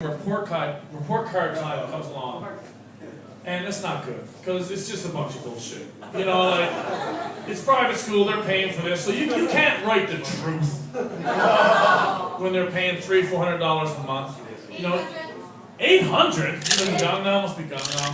report card time comes along, and it's not good because it's just a bunch of bullshit. You know, like it's private school, they're paying for this, so you can't write the truth when they're paying $300-400 a month. You know, 800. Gone now, must be gone now.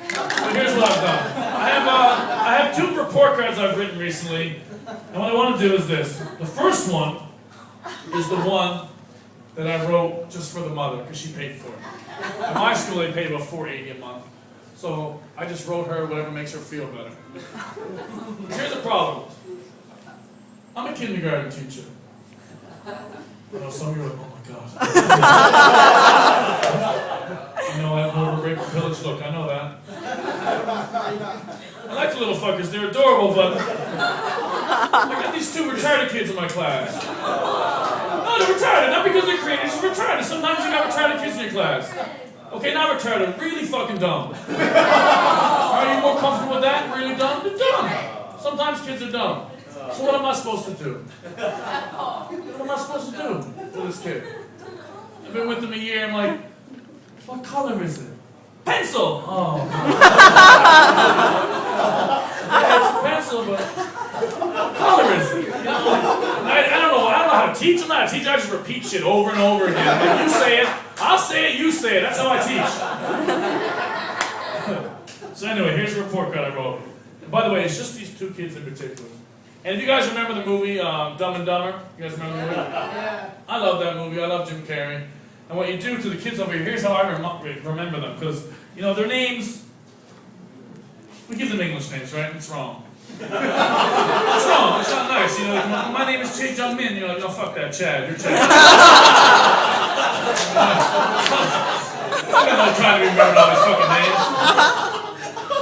So here's what I've done. I have 2 report cards I've written recently, and what I want to do is this. The first one is the one that I wrote just for the mother, because she paid for it. At my school, they paid about $480 a month. So I just wrote her whatever makes her feel better. Here's the problem. I'm a kindergarten teacher. I know some of you are like, oh my God. You know, I have more of a Rape Village look, I know that. I like the little fuckers, they're adorable, but I got these 2 retarded kids in my class. No, they're retarded, not because they're creative, just retarded. Sometimes you got retarded kids in your class. Okay, not retarded, really fucking dumb. Are you more comfortable with that? Really dumb? They're dumb. Sometimes kids are dumb. So what am I supposed to do? What am I supposed to do for this kid? I've been with them a year, I'm like, what color is it? Pencil! Oh. Yeah, it's a pencil, but what color is it? You know, I don't know how to teach. I'm not a teacher, I just repeat shit over and over again. Like, you say it, I'll say it, you say it. That's how I teach. So anyway, here's a report card I wrote. And by the way, it's just these 2 kids in particular. And if you guys remember the movie Dumb and Dumber, you guys remember the movie? Yeah. I love that movie, I love Jim Carrey. And what you do to the kids over here, here's how I remember them. Because, you know, their names, we give them English names, right? It's wrong. It's wrong, it's not nice. You know, like, my name is Che Jung Min, you're like, no, fuck that, Chad, you're Chad. I'm not trying to remember all these fucking names.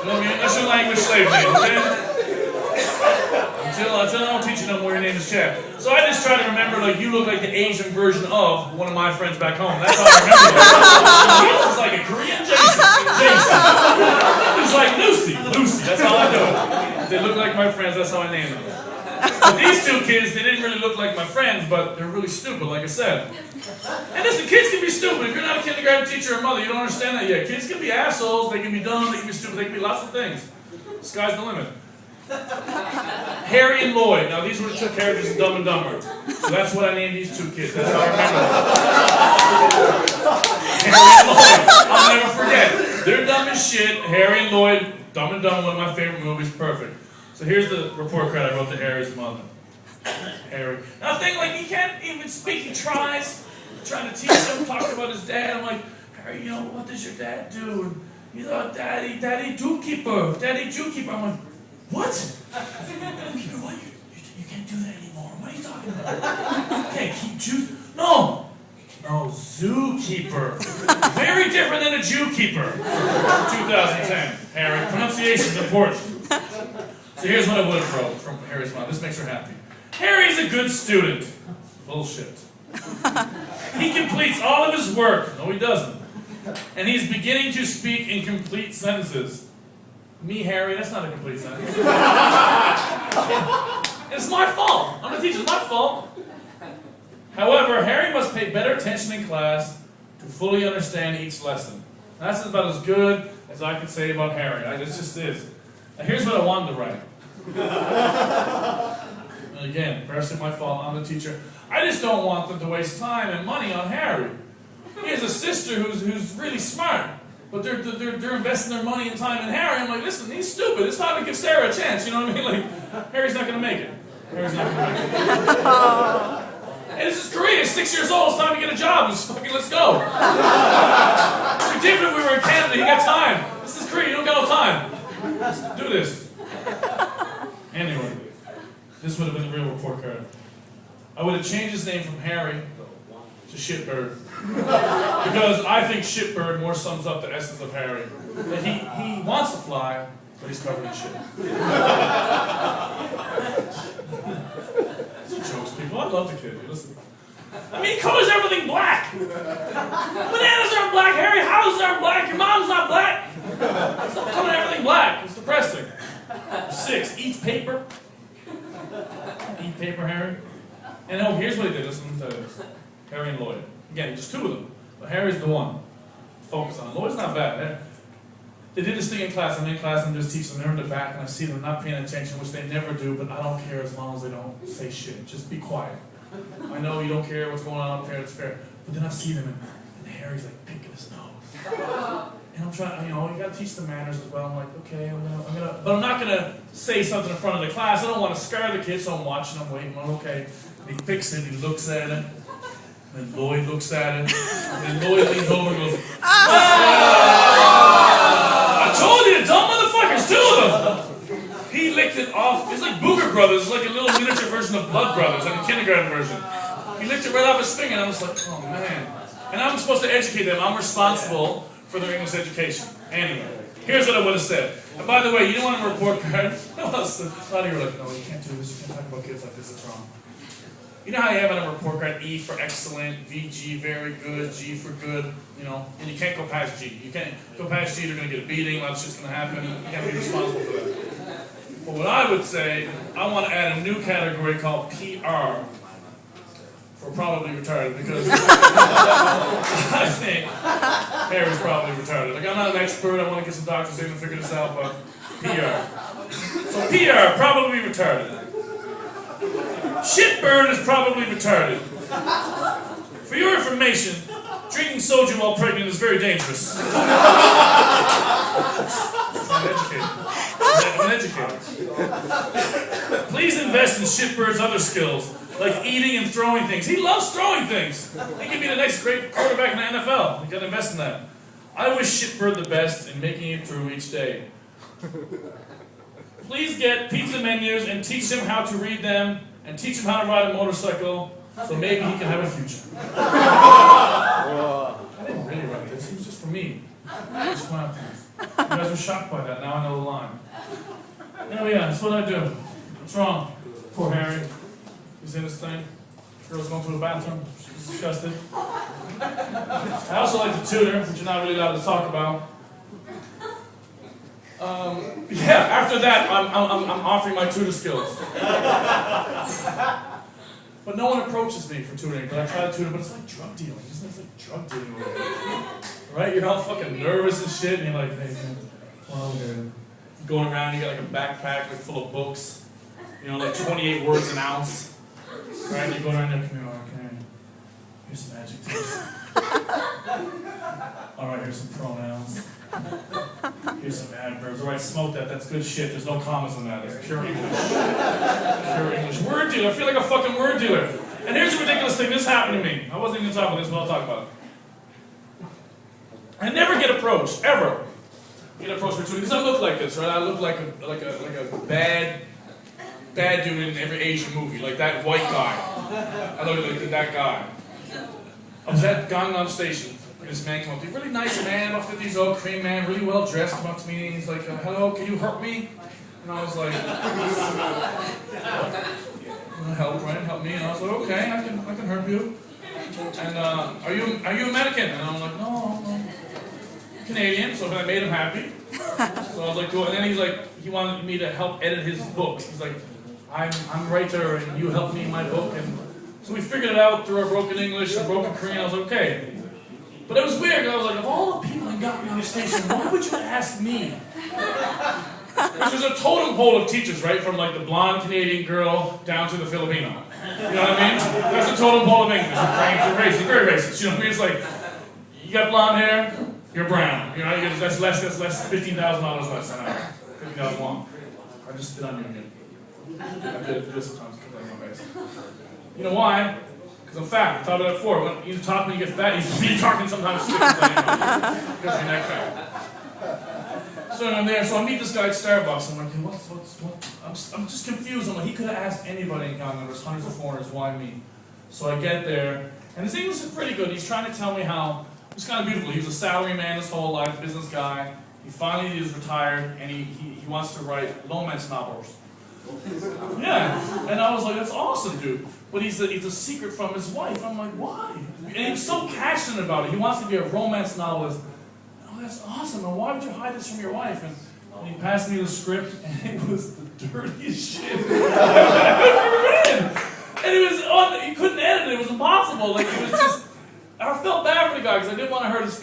You know what I mean? That's your language slave name, okay? Until I don't teach you no more, your name is Chad. So I just try to remember, like, you look like the Asian version of one of my friends back home. That's how I remember you. He looks like a Korean Jason. It's like Lucy. That's how I do it. They look like my friends, that's how I name them. But these 2 kids, they didn't really look like my friends, but they're really stupid, like I said. And listen, kids can be stupid. If you're not a kindergarten teacher or mother, you don't understand that yet. Kids can be assholes, they can be dumb, they can be stupid, they can be lots of things. The sky's the limit. Harry and Lloyd. Now these were the 2 characters in Dumb and Dumber. So that's what I named these 2 kids. That's how I remember them. Harry and Lloyd. I'll never forget. They're dumb as shit. Harry and Lloyd. Dumb and Dumber, one of my favorite movies. Perfect. So here's the report card I wrote to Harry's mother. Harry. Now the thing, like, he can't even speak. He tries. Trying to teach him, talk about his dad. I'm like, Harry, you know, what does your dad do? And he's like, Daddy Zookeeper. Daddy Zookeeper. I'm like, what? Zookeeper, what? You can't do that anymore. What are you talking about? You can't keep Jews. No, zookeeper. Very different than a Jew-keeper. 2010, Harry. Pronunciation is important. So here's what I would have wrote from Harry's mom. This makes her happy. Harry's a good student. Bullshit. He completes all of his work. No, he doesn't. And he's beginning to speak in complete sentences. Me, Harry, that's not a complete sentence. It's my fault. I'm the teacher, it's my fault. However, Harry must pay better attention in class to fully understand each lesson. Now, that's about as good as I could say about Harry. It just is. Now, here's what I wanted to write. And again, partially my fault, I'm the teacher. I just don't want them to waste time and money on Harry. He has a sister who's really smart. But they're investing their money and time in Harry. I'm like, listen, he's stupid. It's time to give Sarah a chance. You know what I mean? Like, Harry's not going to make it. Harry's not going to make it. And this is Korea. He's 6 years old. It's time to get a job. Let's go. It'd be different if we were in Canada. You got time. This is Korea. You don't got no time. Let's do this. Anyway, this would have been a real report card. I would have changed his name from Harry to Shitbird. Because I think Shitbird more sums up the essence of Harry. That he wants to fly, but he's covered in shit. These are jokes, people. I love the kid. Listen. I mean, he colors everything black. Bananas aren't black, Harry. Houses aren't black. Your mom's not black. Stop coloring everything black. It's depressing. 6. Eats paper. Eat paper, Harry. And here's what he did. Listen to this. Harry and Lloyd. Again, just 2 of them. But Harry's the one. Focus on it. Lloyd's not bad. They did this thing in class. I'm in class and I'm just teaching them. They're in the back and I see them not paying attention, which they never do, but I don't care as long as they don't say shit. Just be quiet. I know you don't care what's going on up there, it's fair. But then I see them and Harry's like picking his nose. And I'm trying, you gotta teach them manners as well. I'm like, okay, but I'm not gonna say something in front of the class. I don't want to scare the kids, so I'm watching, I'm waiting, I'm okay. And he picks it, he looks at it. And then Lloyd looks at it. And then Lloyd leans over and goes, I told you, dumb motherfuckers, two of them. He licked it off. It's like Booger Brothers. It's like a little miniature version of Blood Brothers, like a kindergarten version. He licked it right off his finger, and I was like, oh man. And I'm supposed to educate them. I'm responsible for their English education. Anyway, here's what I would have said. And by the way, you don't want a report card? A lot of you were like, no, you can't do this. You can't talk about kids like this. It's wrong. You know how you have on a report card E for excellent, VG very good, G for good, and you can't go past G. You can't go past G, they're going to get a beating, that's just going to happen. You can't be responsible for that. But what I would say, I want to add a new category called PR for probably retarded, because I think Harry's probably retarded. Like, I'm not an expert, I want to get some doctors in to figure this out, but PR. So PR, probably retarded. Shitbird is probably retarded. For your information, drinking soju while pregnant is very dangerous. I'm an educator. Please invest in Shitbird's other skills, like eating and throwing things. He loves throwing things. He could be the next great quarterback in the NFL. You gotta invest in that. I wish Shitbird the best in making it through each day. Please get pizza menus and teach him how to read them, and teach him how to ride a motorcycle, so maybe he can have a future. I didn't really write this, it was just for me. I just went out there. You guys were shocked by that, now I know the line. Anyway, yeah, that's what I do. What's wrong? Poor Harry. He's in this thing. Girl's going to the bathroom. She's disgusted. I also like to tutor, which you're not really allowed to talk about. Yeah, after that, I'm offering my tutor skills. But no one approaches me for tutoring, but I try to tutor, but it's like drug dealing, isn't it? It's like drug dealing. Right? You're all fucking nervous and shit, and you're like, hey, man, well, you're going around, you got like a backpack like, full of books, like 28 words an ounce. Right? You're going around there, come here, okay. Here's some adjectives. Alright, here's some pronouns. Here's some adverbs. Alright, smoke that. That's good shit. There's no commas on that. It's pure English. Pure English. Word dealer. I feel like a fucking word dealer. And here's a ridiculous thing. This happened to me. I wasn't even talking about this, but I'll talk about it. I never get approached. Ever. Get approached for tutoring. Because I look like this, right? I look like a bad dude in every Asian movie. Like that white guy. I look like that guy. I was at Gangnam Station. This man came up to me, really nice man, about 50 years old, cream man, really well dressed, came up to me and he's like, hello, can you hurt me? And I was like, help me. And I was like, okay, I can hurt you. And are you American? And I'm like, no, I'm Canadian. So then I made him happy. So I was like, cool. And then he's like, he wanted me to help edit his book. He's like, I'm a writer and you help me in my book. And so we figured it out through our broken English and broken Korean. I was like, okay. But it was weird, because I was like, of all the people that got me on the station, why would you ask me? Because there's a totem pole of teachers, right? From like the blonde Canadian girl down to the Filipino. You know what I mean? That's a totem pole of English. You're racist, very racist. You know what I mean? It's like, you got blonde hair, you're brown. You know, that's less $15,000 less an hour. 50,000 won. I just spit on you again. I do sometimes, because I my face. You know why? I'm fat. I talked about that before. When you talk when you get fat, you're talking sometimes because you're not fat. So I'm there. So I meet this guy at Starbucks. I'm like, hey, what? I'm just confused. I'm like, he could have asked anybody in Ghana. There's hundreds of foreigners. Why me? So I get there, and his English is pretty good. He's trying to tell me how it's kind of beautiful. He was a salary man his whole life, business guy. He finally is retired, and he wants to write romance novels. Yeah, and I was like, that's awesome, dude. But he's a secret from his wife. I'm like, why? And he was so passionate about it. He wants to be a romance novelist. Oh, that's awesome. And why would you hide this from your wife? And he passed me the script, and it was the dirtiest shit I've ever read. And it was you couldn't edit it. It was impossible. Like it was just I felt bad for the guy because I didn't want to hurt his feelings.